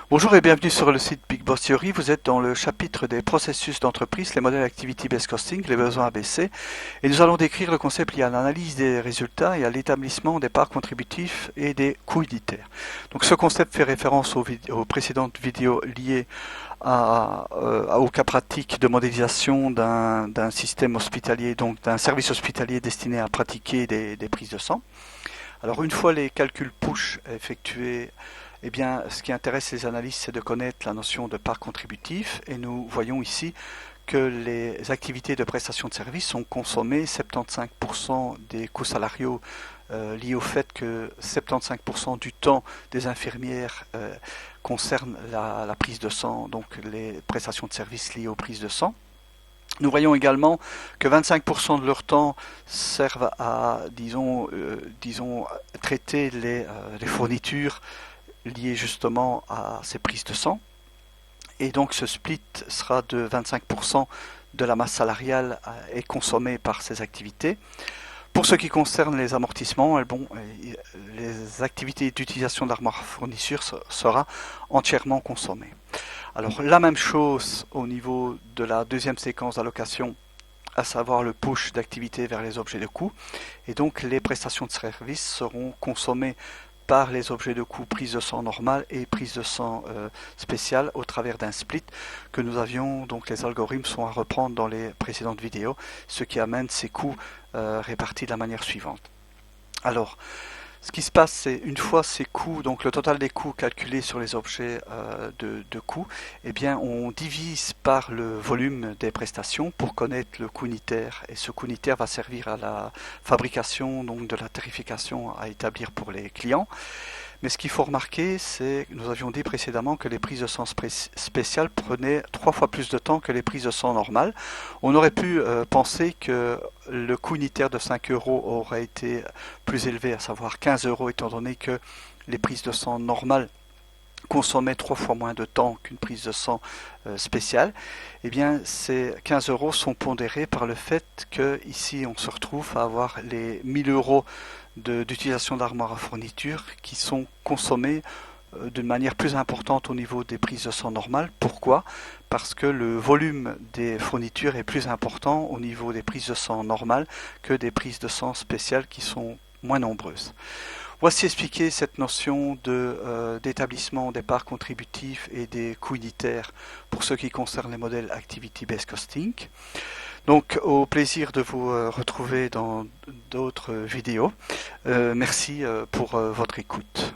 Bonjour et bienvenue sur le site Big Boss Theory. Vous êtes dans le chapitre des processus d'entreprise, les modèles Activity-Based Costing, les besoins ABC. Et nous allons décrire le concept lié à l'analyse des résultats et à l'établissement des parts contributifs et des coûts unitaires. Donc ce concept fait référence aux précédentes vidéos liées au cas pratique de modélisation d'un système hospitalier, donc d'un service hospitalier destiné à pratiquer des prises de sang. Alors une fois les calculs push effectués, eh bien, ce qui intéresse les analystes, c'est de connaître la notion de part contributif. Et nous voyons ici que les activités de prestation de services ont consommé 75% des coûts salariaux liés au fait que 75% du temps des infirmières concerne la prise de sang, donc les prestations de services liées aux prises de sang. Nous voyons également que 25% de leur temps servent à, disons, traiter les fournitures liées justement à ces prises de sang. Et donc ce split sera de 25% de la masse salariale est consommée par ces activités. Pour ce qui concerne les amortissements, les activités d'utilisation d'armoire fourniture sera entièrement consommée. Alors la même chose au niveau de la deuxième séquence d'allocation, à savoir le push d'activité vers les objets de coût. Et donc les prestations de service seront consommées par les objets de coût prise de sang normale et prise de sang spéciale au travers d'un split que nous avions, donc les algorithmes sont à reprendre dans les précédentes vidéos, ce qui amène ces coûts répartis de la manière suivante. Alors, ce qui se passe, c'est une fois ces coûts, donc le total des coûts calculés sur les objets de coûts, eh bien on divise par le volume des prestations pour connaître le coût unitaire. Et ce coût unitaire va servir à la fabrication donc de la tarification à établir pour les clients. Mais ce qu'il faut remarquer, c'est que nous avions dit précédemment que les prises de sang spéciales prenaient 3 fois plus de temps que les prises de sang normales. On aurait pu penser que le coût unitaire de 5 euros aurait été plus élevé, à savoir 15 euros, étant donné que les prises de sang normales consommaient 3 fois moins de temps qu'une prise de sang spéciale. Eh bien, ces 15 euros sont pondérés par le fait que ici on se retrouve à avoir les 1000 euros d'utilisation d'armoire à fourniture qui sont consommés d'une manière plus importante au niveau des prises de sang normales. Pourquoi? Parce que le volume des fournitures est plus important au niveau des prises de sang normales que des prises de sang spéciales qui sont moins nombreuses. Voici expliquer cette notion d'établissement des parts contributives et des coûts unitaires pour ce qui concerne les modèles Activity-Based Costing. Donc au plaisir de vous retrouver dans d'autres vidéos. Merci pour votre écoute.